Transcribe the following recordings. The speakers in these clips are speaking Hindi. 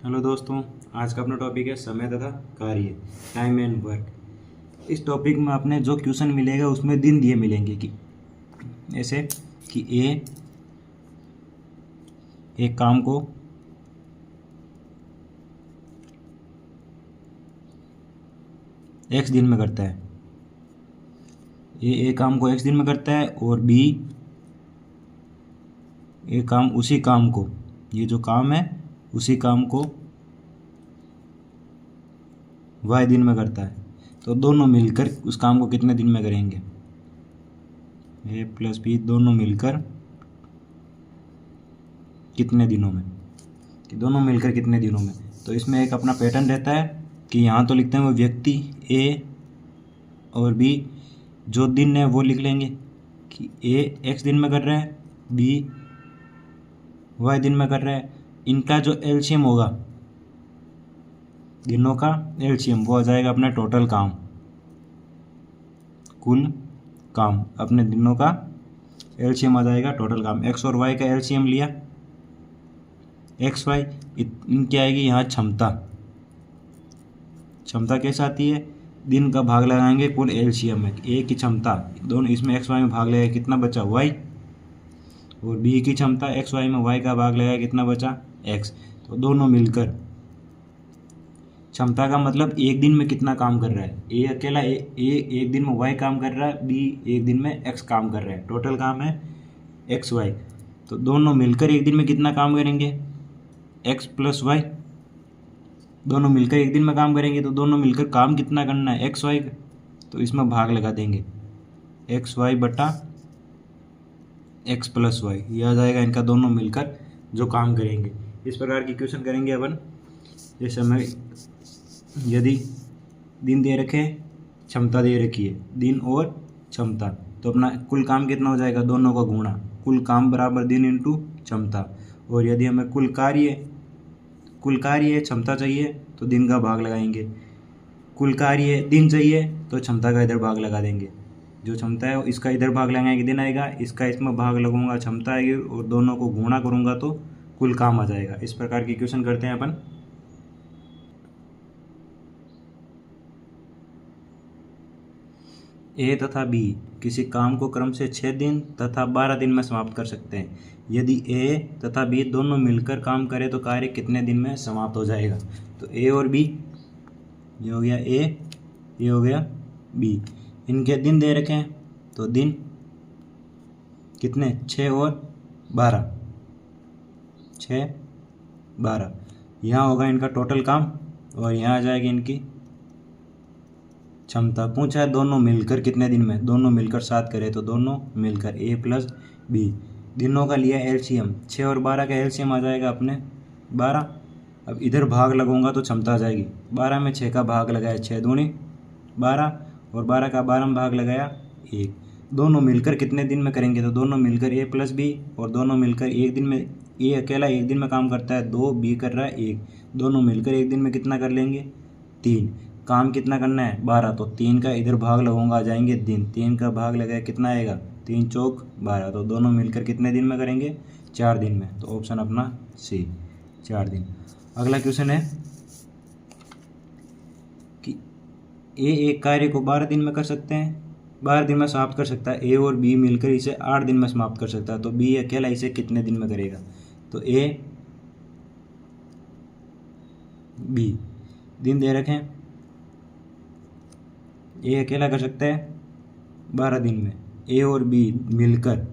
हेलो दोस्तों, आज का अपना टॉपिक है समय तथा कार्य, टाइम एंड वर्क। इस टॉपिक में अपने जो क्वेश्चन मिलेगा उसमें दिन दिए मिलेंगे कि ऐसे कि एक काम को x दिन में करता है, ए काम को x दिन में करता है, और बी काम उसी काम को, ये जो काम है उसी काम को y दिन में करता है। तो दोनों मिलकर उस काम को कितने दिन में करेंगे? ए प्लस बी दोनों मिलकर कितने दिनों में, कि दोनों मिलकर कितने दिनों में। तो इसमें एक अपना पैटर्न रहता है कि यहाँ तो लिखते हैं वो व्यक्ति ए और बी, जो दिन है वो लिख लेंगे कि ए x दिन में कर रहा है, बी y दिन में कर रहा है। इनका जो एलसीएम होगा, दिनों का एलसीएम, वो आ जाएगा अपना टोटल काम, कुल काम। अपने दिनों का एलसीएम आ जाएगा टोटल काम। एक्स और वाई का एलसीएम लिया, एक्स वाई, इनकी आएगी यहाँ क्षमता। क्षमता कैसे आती है? दिन का भाग लगाएंगे कुल एलसीएम है, ए की क्षमता, दोनों इसमें एक्स वाई में भाग लगाएगा, कितना बचा वाई, और बी की क्षमता एक्स वाई में वाई का भाग लगाएगा, कितना बचा एक्स। तो दोनों मिलकर, क्षमता का मतलब एक दिन में कितना काम कर रहा है, ए अकेला एक दिन में वाई काम कर रहा है, बी एक दिन में एक्स काम कर रहा है, टोटल काम है एक्स वाई। तो दोनों मिलकर एक दिन में कितना काम करेंगे, एक्स प्लस वाई, दोनों मिलकर एक दिन में काम करेंगे। तो दोनों मिलकर काम कितना करना है, एक्स वाई, तो इसमें भाग लगा देंगे एक्स वाई बटा एक्स प्लस वाई, यह आ जाएगा इनका दोनों मिलकर जो काम करेंगे। इस प्रकार की क्वेश्चन करेंगे अपन। जैसे हमें यदि दिन दे रखे, क्षमता दे रखी है, दिन और क्षमता, तो अपना कुल काम कितना हो जाएगा, दोनों का गुणा, कुल काम बराबर दिन इंटू क्षमता। और यदि हमें कुल कार्य क्षमता चाहिए तो दिन का भाग लगाएंगे, कुल कार्य दिन चाहिए तो क्षमता का इधर भाग लगा देंगे। जो क्षमता है इसका इधर भाग लगाएंगे, दिन आएगा, इसका इसमें भाग लगाऊंगा, क्षमता आएगी, और दोनों को गुणा करूंगा तो कुल काम आ जाएगा। इस प्रकार की क्वेश्चन करते हैं अपन। ए तथा बी किसी काम को क्रम से 6 दिन तथा 12 दिन में समाप्त कर सकते हैं। यदि ए तथा बी दोनों मिलकर काम करें तो कार्य कितने दिन में समाप्त हो जाएगा। तो ए और बी, ये हो गया ए, ये हो गया बी, इनके दिन दे रखे हैं, तो दिन कितने, 6 और 12, 6 12, यहाँ होगा इनका टोटल काम, और यहाँ आ जाएगी इनकी क्षमता। पूछा है दोनों मिलकर कितने दिन में, दोनों मिलकर 7 करें, तो दोनों मिलकर ए प्लस बी। दिनों का लिया एलसीएम, 6 और 12 का एलसीएम आ जाएगा अपने 12। अब इधर भाग लगाऊंगा तो क्षमता आ जाएगी, 12 में 6 का भाग लगाया, 6 दूनी 12, और 12 का 12 में भाग लगाया 1। दोनों मिलकर कितने दिन में करेंगे, तो दोनों मिलकर ए प्लस बी, और दोनों मिलकर एक दिन में, ए अकेला एक दिन में काम करता है 2, बी कर रहा है 1, दोनों मिलकर एक दिन में कितना कर लेंगे 3। काम कितना करना है 12, तो 3 का इधर भाग लगाऊंगा, आ जाएंगे दिन, 3 का भाग लगाया कितना आएगा, 3 चौक 12, तो दोनों मिलकर कितने दिन में करेंगे 4 दिन में। तो ऑप्शन अपना सी, 4 दिन। अगला क्वेश्चन है कि ए एक कार्य को 12 दिन में कर सकते हैं, 12 दिन में समाप्त कर सकता है, ए और बी मिलकर इसे 8 दिन में समाप्त कर सकता है, तो बी अकेला इसे कितने दिन में करेगा। तो ए बी दिन दे रखें, ए अकेला कर सकता है 12 दिन में, ए और बी मिलकर,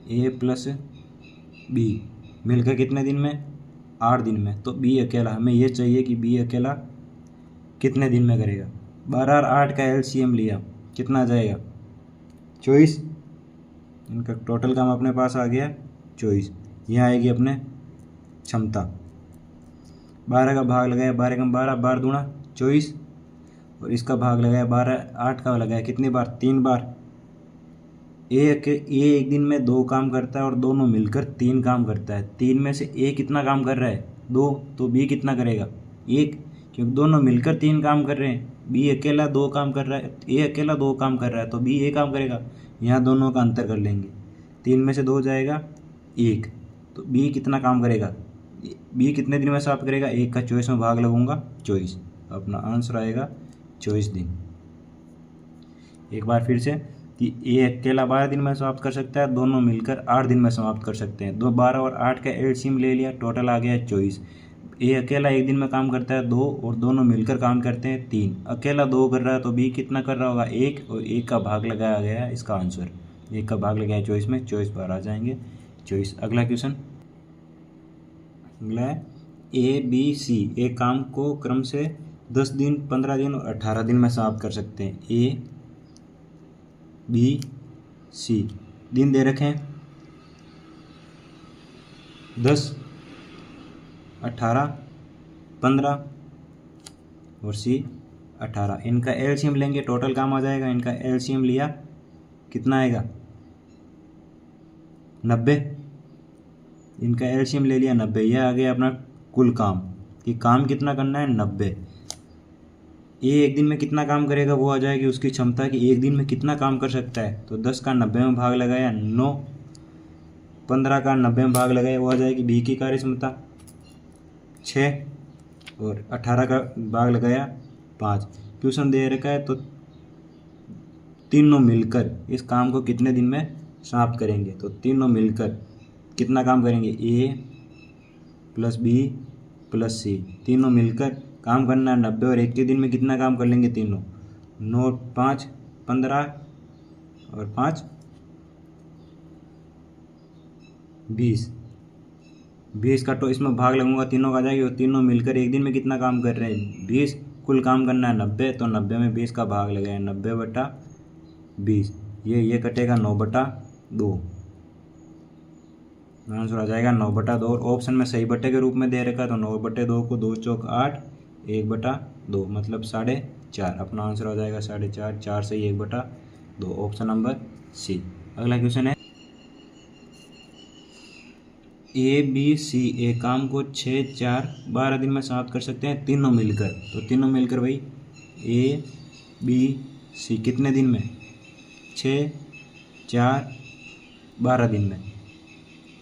ए प्लस बी मिलकर कितने दिन में 8 दिन में। तो बी अकेला, हमें ये चाहिए कि बी अकेला कितने दिन में करेगा। 12 और 8 का एलसीएम लिया, कितना आ जाएगा 24, इनका टोटल काम अपने पास आ गया 24। यहाँ आएगी अपने क्षमता, 12 का भाग लगाया, 12 का 12, 12 दूना 24, और इसका भाग लगाया 12, 8 का लगाया कितनी बार, 3 बार। ए एक दिन में 2 काम करता है और दोनों मिलकर 3 काम करता है। 3 में से ए कितना काम कर रहा है 2, तो बी कितना करेगा 1, क्योंकि दोनों मिलकर 3 काम कर रहे हैं। बी अकेला 2 काम कर रहा है, ए अकेला 2 काम कर रहा है, तो बी 1 काम करेगा। यहाँ दोनों का अंतर कर लेंगे, 3 में से 2 जाएगा 1, तो बी कितना काम करेगा बी कितने दिन में समाप्त करेगा, 1 का 24 में भाग लगूंगा 24, अपना आंसर आएगा 24 दिन। एक बार फिर से कि ए अकेला 12 दिन में समाप्त कर सकता है, दोनों मिलकर 8 दिन में समाप्त कर सकते हैं। 12 और 8 का एलसीएम ले लिया, टोटल आ गया 24। ए अकेला एक दिन में काम करता है 2 और दोनों मिलकर काम करते हैं 3। अकेला 2 कर रहा है तो बी कितना कर रहा होगा 1, और 1 का भाग लगाया गया है इसका आंसर। 1 का भाग लगाया 24 में, 24 बार आ जाएंगे 24। अगला क्वेश्चन, अगला है ए बी सी एक काम को क्रम से 10 दिन, 15 दिन और 18 दिन में समाप्त कर सकते हैं। ए बी सी दिन दे रखे हैं 10, 18, 15 और सी 18। इनका एलसीएम लेंगे, टोटल काम आ जाएगा। इनका एलसीएम लिया कितना आएगा 90। इनका एलसीएम ले लिया 90, यह आ गया अपना कुल काम कि काम कितना करना है 90। ए एक दिन में कितना काम करेगा वो आ जाएगी उसकी क्षमता कि एक दिन में कितना काम कर सकता है। तो 10 का 90 में भाग लगाया 9, 15 का 90 में भाग लगाया वो आ जाएगी बी की कार्य क्षमता 6, और 18 का भाग लगाया 5। क्वेश्चन दे रखा है तो तीनों मिलकर इस काम को कितने दिन में समाप्त करेंगे। तो तीनों मिलकर कितना काम करेंगे, ए प्लस बी प्लस सी, तीनों मिलकर काम करना है 90 और एक के दिन में कितना काम कर लेंगे तीनों। 9, 5, 15 और 5, 20। 20 का तो इसमें भाग लगूंगा तीनों का आ जाएगी, और तीनों मिलकर एक दिन में कितना काम कर रहे हैं 20। कुल काम करना है 90, तो 90 में 20 का भाग लगाया 90/20। ये कटेगा 9/2, आंसर आ जाएगा 9/2। और ऑप्शन में सही बटे के रूप में दे रखा है तो 9/2 को 2 चौक 8, 1/2 मतलब 4.5। अपना आंसर आ जाएगा 4.5, 4 से 1/2, ऑप्शन नंबर सी। अगला क्वेश्चन है ए बी सी एक काम को 6, 4, 12 दिन में समाप्त कर सकते हैं तीनों मिलकर। तो तीनों मिलकर भाई ए बी सी कितने दिन में, 6, 4, 12 दिन में।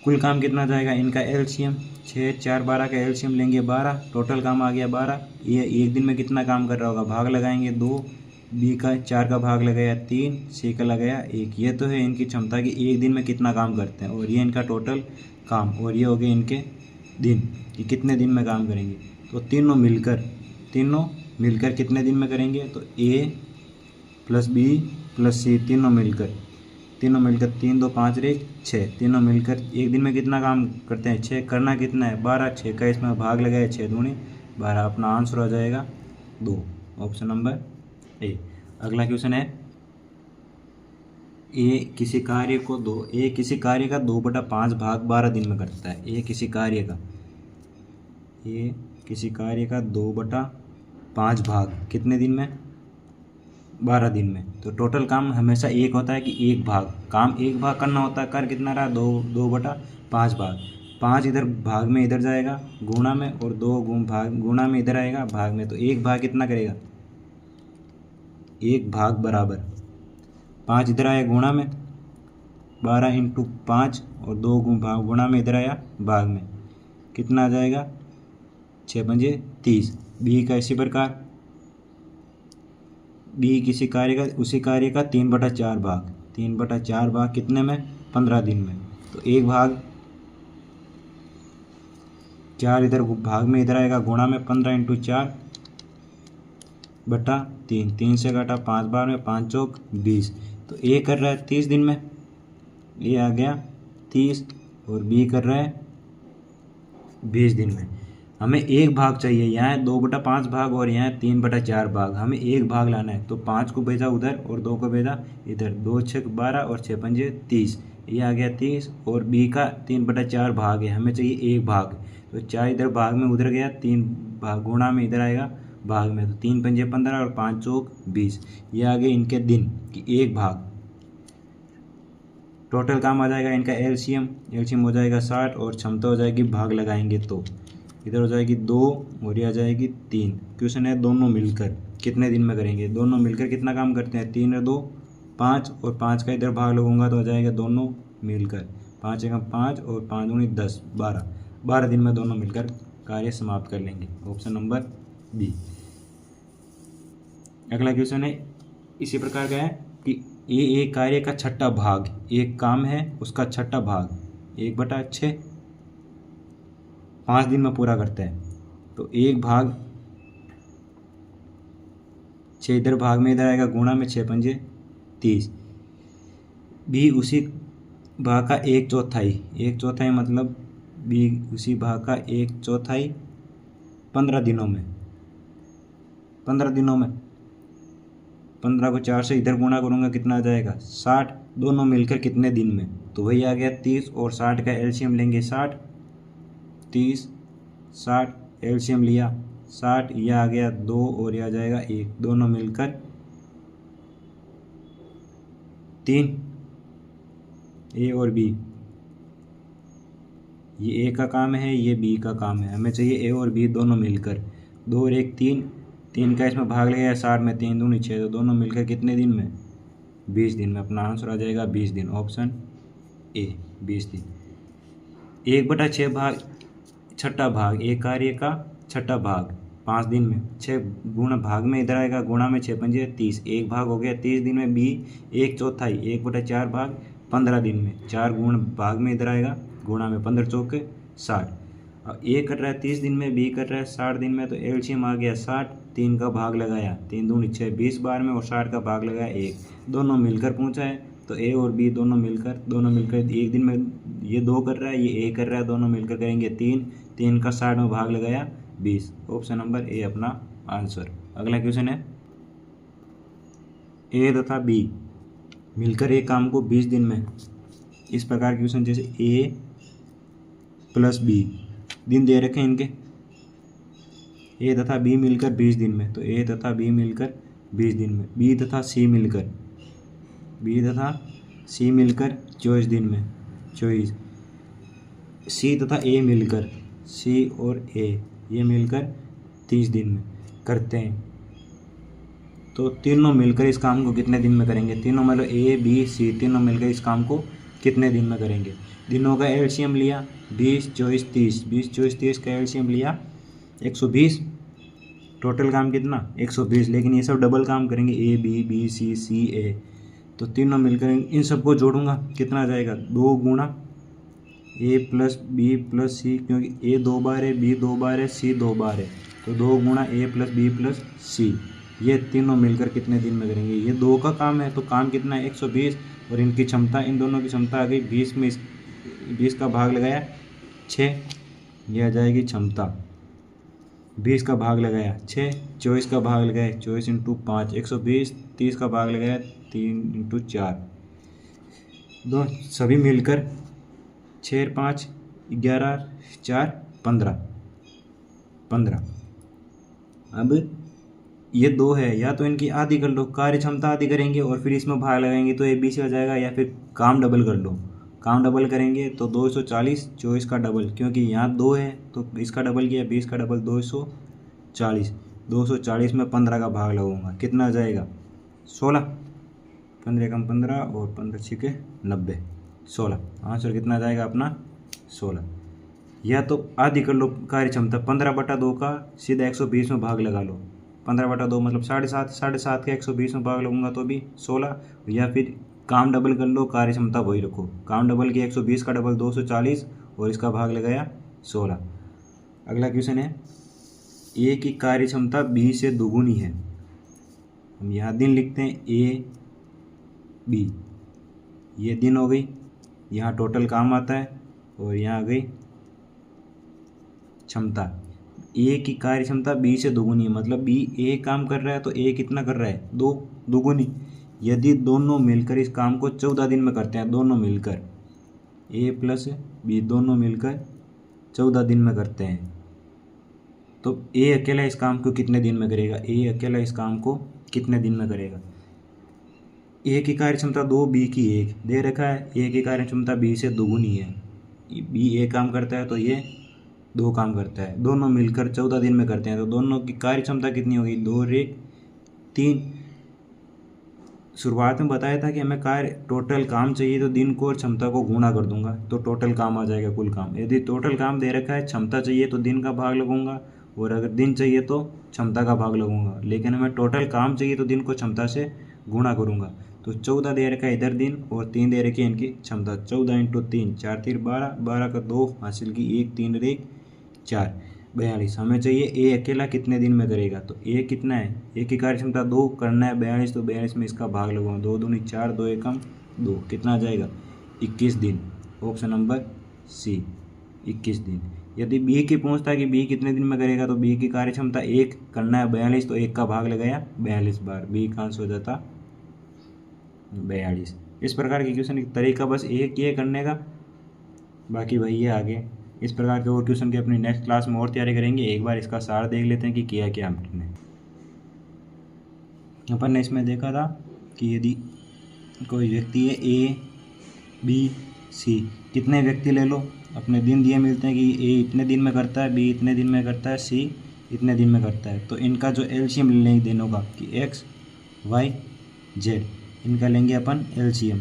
कुल काम कितना जाएगा, इनका एलसीएम 6, 4, 12 का एलसीएम लेंगे 12, टोटल काम आ गया 12। ये एक दिन में कितना काम कर रहा होगा, भाग लगाएंगे 2, बी का 4 का भाग लगाया 3, सी का लगाया 1। ये तो है इनकी क्षमता कि एक दिन में कितना काम करते हैं, और ये इनका टोटल काम, और ये हो गए इनके दिन कि कितने दिन में काम करेंगे। तो तीनों मिलकर कितने दिन में करेंगे, तो ए प्लस बी प्लस सी तीनों मिलकर 3, 2, 5, 6, तीनों मिलकर एक दिन में कितना काम करते हैं 6। करना कितना है 12, 6 का इसमें भाग लगाया 6 दूनी 12। अपना आंसर हो जाएगा 2, ऑप्शन नंबर ए। अगला क्वेश्चन है ए किसी कार्य का 2/5 भाग 12 दिन में करता है। ए किसी कार्य का 2/5 भाग कितने दिन में, 12 दिन में। तो टोटल काम हमेशा एक होता है कि एक भाग करना होता है। कर कितना रहा 2/5 भाग, 5 इधर भाग में इधर जाएगा गुणा में, और 2 गुणा में इधर आएगा भाग में। तो एक भाग कितना करेगा, एक भाग बराबर 5 इधर आया गुणा में, 12 × 5 और 2 गुणा में इधर आया भाग में, कितना आ जाएगा 6 पंजे 30। बी का इसी प्रकार, बी किसी कार्य का उसी कार्य का 3/4 भाग कितने में, 15 दिन में। तो एक भाग 4 इधर भाग में इधर आएगा गुणा में, 15 × 4/3, 3 से काटा 5 बार में, 5 चौक 20। तो ए कर रहा है 30 दिन में, ये आ गया 30, और बी कर रहा है 20 दिन में। हमें एक भाग चाहिए, यहाँ है 2/5 भाग और यहाँ है 3/4 भाग। हमें एक भाग लाना है, तो 5 को भेजा उधर और 2 को भेजा इधर, 2 6 12 और 6 पंजे 30, ये आ गया 30। और बी का 3/4 भाग है, हमें चाहिए एक भाग। तो 4 इधर भाग में उधर गया, 3 भाग गुणा में इधर आएगा भाग में, तो 3 पंजे 15 और 5 चौक 20। ये आ गए इनके दिन कि एक भाग। टोटल काम आ जाएगा इनका एलसीएम हो जाएगा 60, और क्षमता हो जाएगी भाग लगाएंगे तो इधर हो जाएगी 2 और ये आ जाएगी 3। क्वेश्चन है दोनों मिलकर कितने दिन में करेंगे। दोनों मिलकर कितना काम करते हैं, 3 और 2 5, और 5 का इधर भाग लगूंगा तो हो जाएगा दोनों मिलकर 5 × 5 और 5 × 10 12। 12 दिन में दोनों मिलकर कार्य समाप्त कर लेंगे। Option number B. अगला क्वेश्चन है इसी प्रकार का है कि ए एक कार्य का छठा भाग, एक काम है उसका छठा भाग 1/6 5 दिन में पूरा करता है। तो 1/6 इधर भाग में इधर आएगा, गुणा में 6 पंजे 30। बी उसी भाग का 1/4, 1/4 मतलब बी उसी भाग का 1/4 15 दिनों में। 15 दिनों में 15 को 4 से इधर गुणा करूँगा कितना आ जाएगा 60। दोनों मिलकर कितने दिन में, तो वही आ गया 30 और 60 का एलसीएम लेंगे 60। 30 60 एलसीएम लिया 60, यह आ गया 2 और यह आ जाएगा 1, दोनों मिलकर 3। ए और बी, ये ए का काम है ये बी का काम है, हमें चाहिए ए और बी दोनों मिलकर। 2 और 1 3, 3 का इसमें भाग लगेगा 60 में, 3 दूनी 6, तो दोनों मिलकर कितने दिन में 20 दिन में। अपना आंसर आ जाएगा 20 दिन। ऑप्शन ए 20 दिन। 1/6 भाग छठा भाग, एक कार्य का छठा भाग 5 दिन में। 6 गुणा भाग में इधर आएगा, गुणा में 6 पंजे 30, एक भाग हो गया 30 दिन में। बी 1/4 1/4 भाग 15 दिन में। 4 गुण भाग में इधर आएगा, गुणा में 15 चौके 60। अब ए कर रहा है 30 दिन में, बी कर रहा है 60 दिन में, तो एलसीएम आ गया 60। 3 का भाग लगाया, 3 दूनी 6 20 बार में, और 60 का भाग लगाया 1, दोनों मिलकर पूछा है। तो ए और बी दोनों मिलकर एक दिन में ये 2 कर रहा है, ये ए कर रहा है, दोनों मिलकर करेंगे 3। 3 का 60 में भाग लगाया 20। ऑप्शन नंबर ए अपना आंसर। अगला क्वेश्चन है ए तथा बी मिलकर एक काम को 20 दिन में। इस प्रकार के क्वेश्चन जैसे ए प्लस बी, दिन दे रखे हैं इनके, ए तथा बी मिलकर 20 दिन में। तो ए तथा बी मिलकर 20 दिन में। बी तथा सी मिलकर 24 दिन में 24। सी तथा ए मिलकर, सी और ए ये मिलकर 30 दिन में करते हैं। तो तीनों मिलकर इस काम को कितने दिन में करेंगे, तीनों मतलब ए बी सी तीनों मिलकर इस काम को कितने दिन में करेंगे। दिनों का एलसीएम लिया 20 24 30, 20 24 30 का एलसीएम लिया 120। टोटल काम कितना 120, लेकिन ये सब डबल काम करेंगे, ए बी बी सी सी ए। तो तीनों मिलकर इन सबको जोड़ूंगा कितना आ जाएगा 2 गुणा ए प्लस बी प्लस सी, क्योंकि ए 2 बार है, बी 2 बार है, सी 2 बार है, तो 2 गुणा ए प्लस बी प्लस सी। ये तीनों मिलकर कितने दिन में करेंगे, ये 2 का काम है, तो काम कितना है 120, और इनकी क्षमता, इन दोनों की क्षमता आ गई 20 में 20 का भाग लगाया 6, यह आ जाएगी क्षमता। 20 का भाग लगाया 6, 24 का भाग लगाया 24 × 5 120, 30 का भाग लगाया 3 × 4, दो सभी मिलकर 6 5 11 4 15। अब ये 2 है, या तो इनकी आधी कर लो, कार्य क्षमता आधी करेंगे और फिर इसमें भाग लगाएंगे तो ये 20 हो जाएगा, या फिर काम डबल कर लो। काम डबल करेंगे तो 240, 24 का डबल, क्योंकि यहाँ 2 है तो इसका डबल किया, 20 का डबल 240। 240 में 15 का भाग लगाऊंगा, कितना आ जाएगा 16। 15 कम 15 और 15 छिके 90, 16। आंसर कितना आ जाएगा अपना 16। या तो आधी कर लो कार्य क्षमता, 15/2 का सीधा 120 में भाग लगा लो। 15/2 मतलब 7.5, 7.5 का 120 में भाग लगूंगा तो भी 16। या फिर काम डबल कर लो, कार्य क्षमता वही रखो, काम डबल किया 120 का डबल 240 और इसका भाग लगाया 16। अगला क्वेश्चन है ए की कार्य क्षमता बी से दोगुनी है। हम यहाँ दिन लिखते हैं ए बी, ये दिन हो गई, यहाँ टोटल काम आता है, और यहाँ आ गई क्षमता। ए की कार्य क्षमता बी से दोगुनी है, मतलब बी ए काम कर रहा है तो ए कितना कर रहा है 2 दोगुनी। यदि दोनों मिलकर इस काम को 14 दिन में करते हैं, दोनों मिलकर ए प्लस बी दोनों मिलकर 14 दिन में करते हैं, तो ए अकेला इस काम को कितने दिन में करेगा, ए अकेला इस काम को कितने दिन में करेगा। ए की कार्य क्षमता 2, बी की 1 दे रखा है, ए की कार्य क्षमता बी से दोगुनी है, बी ए काम करता है तो ये 2 काम करता है, दोनों मिलकर 14 दिन में करते हैं, तो दोनों की कार्य क्षमता कितनी होगी 2 और 1 3, शुरुआत में बताया था कि हमें कार्य टोटल काम चाहिए तो दिन को और क्षमता को गुणा कर दूंगा तो टोटल काम आ जाएगा, कुल काम। यदि टोटल काम दे रखा है, क्षमता चाहिए तो दिन का भाग लगूंगा, और अगर दिन चाहिए तो क्षमता का भाग लगूंगा। लेकिन हमें टोटल काम चाहिए तो दिन को क्षमता से गुणा करूंगा। तो 14 दे रखा है इधर दिन, और 3 दे रखी है इनकी क्षमता। 14 × 3 4 3 12, 12 का 2 हासिल की 1 3 और 1 4, 42। हमें चाहिए ए अकेला कितने दिन में करेगा। तो ए कितना है, ए की कार्य क्षमता 2 करना है 42, तो 42 में इसका भाग लगूंगा। 2 दूनी 4, 2 एकम 2, कितना आ जाएगा 21 दिन। ऑप्शन नंबर सी 21 दिन। यदि बी की पूछता है कि बी कितने दिन में करेगा, तो बी की कार्य क्षमता 1 करना है 42, तो 1 का भाग लगाया 42 बार, बी का आंसर हो जाता 42। इस प्रकार के क्वेश्चन तरीका बस एक ही है करने का, बाकी वही है आगे। इस प्रकार के और क्वेश्चन की अपनी नेक्स्ट क्लास में और तैयारी करेंगे। एक बार इसका सार देख लेते हैं कि किया क्या हमने। अपन ने इसमें देखा था कि यदि कोई व्यक्ति है ए बी सी, कितने व्यक्ति ले लो, अपने दिन दिए मिलते हैं कि ए इतने दिन में करता है, बी इतने दिन में करता है, सी इतने दिन में करता है। तो इनका जो एलसीएम ले लेंगे दोनों का कि एक्स वाई जेड, इनका लेंगे अपन एलसीएम।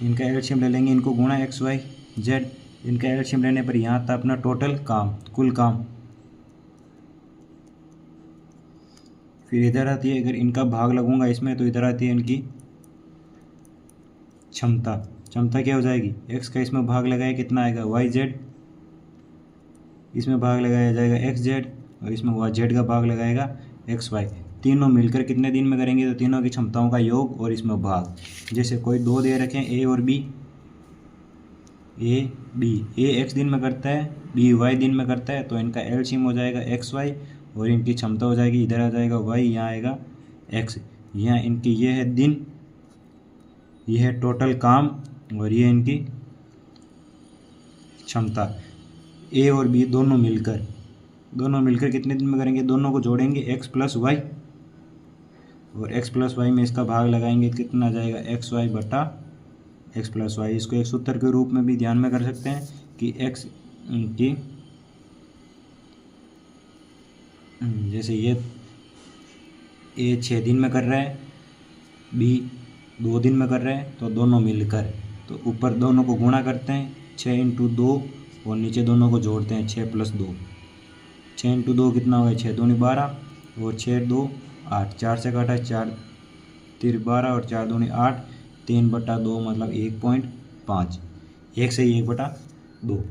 इनका एलसीएम ले लेंगे, इनको गुणा एक्स वाई जेड। इनका एलसीएम लेने पर यहाँ था अपना टोटल काम, कुल काम। फिर इधर आती है, अगर इनका भाग लगूंगा इसमें, तो इधर आती है इनकी क्षमता। क्षमता क्या हो जाएगी, एक्स का इसमें भाग लगाया कितना आएगा वाई जेड, इसमें भाग लगाया जाएगा एक्स जेड, और इसमें वाई जेड का भाग लगाएगा एक्स वाई। तीनों मिलकर कितने दिन में करेंगे, तो तीनों की क्षमताओं का योग और इसमें भाग। जैसे कोई दो दे रखे हैं ए और B, A B, A X दिन में करता है, बी वाई दिन में करता है, तो इनका एलसीएम हो जाएगा एक्स वाई, और इनकी क्षमता हो जाएगी, इधर आ जाएगा वाई, यहाँ आएगा एक्स। यहाँ इनकी ये है दिन, ये है टोटल काम, और ये इनकी क्षमता। ए और बी दोनों मिलकर कितने दिन में करेंगे, दोनों को जोड़ेंगे एक्स प्लस वाई, और एक्स प्लस वाई में इसका भाग लगाएंगे, कितना आ जाएगा एक्स वाई बटा एक्स प्लस वाई। इसको एक सूत्र के रूप में भी ध्यान में कर सकते हैं कि एक्स की, जैसे ये ए 6 दिन में कर रहा है, बी 2 दिन में कर रहे हैं, तो दोनों मिलकर, तो ऊपर दोनों को गुणा करते हैं 6 × 2, और नीचे दोनों को जोड़ते हैं 6 + 2। 6 × 2 कितना होगा, 6 दूनी 12, और 6 2 8, 4 से काटा 4 3 12, और 4 दूनी 8, 3/2 मतलब 1.5, 1 से 1/2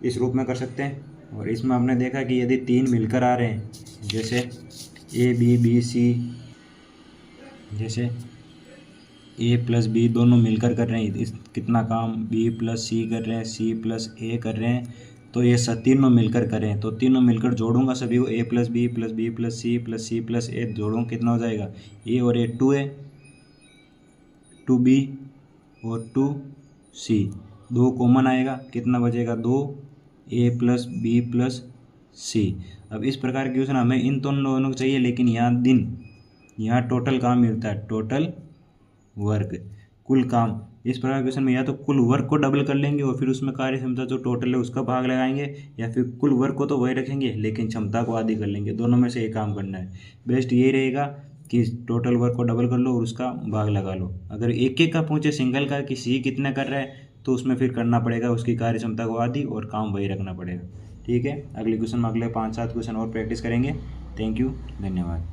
इस रूप में कर सकते हैं। और इसमें हमने देखा कि यदि 3 मिलकर आ रहे हैं, जैसे ए बी सी, जैसे ए प्लस बी दोनों मिलकर कर रहे हैं इस कितना काम, बी प्लस सी कर रहे हैं, सी प्लस ए कर रहे हैं, तो ये तीनों मिलकर करें, तो तीनों मिलकर जोड़ूंगा सभी को, A plus B plus C plus A जोड़ूंगा, कितना हो जाएगा, ए और ए 2 है, 2b और 2c, 2 कॉमन आएगा, कितना बचेगा 2a प्लस बी प्लस सी। अब इस प्रकार के क्वेश्चन हमें इन दोनों को चाहिए, लेकिन यहाँ दिन, यहाँ टोटल काम मिलता है, टोटल वर्क, कुल काम। इस प्रकार के क्वेश्चन में या तो कुल वर्क को डबल कर लेंगे और फिर उसमें कार्य क्षमता जो टोटल है उसका भाग लगाएंगे, या फिर कुल वर्क को तो वही रखेंगे लेकिन क्षमता को आधी कर लेंगे। दोनों में से एक काम करना है। बेस्ट ये रहेगा कि टोटल वर्क को डबल कर लो और उसका भाग लगा लो। अगर एक एक का पूछे सिंगल का कि सी कितना कर रहा है, तो उसमें फिर करना पड़ेगा उसकी कार्य क्षमता को आधी और काम वही रखना पड़ेगा। ठीक है, अगले क्वेश्चन में अगले 5-7 क्वेश्चन और प्रैक्टिस करेंगे। थैंक यू, धन्यवाद।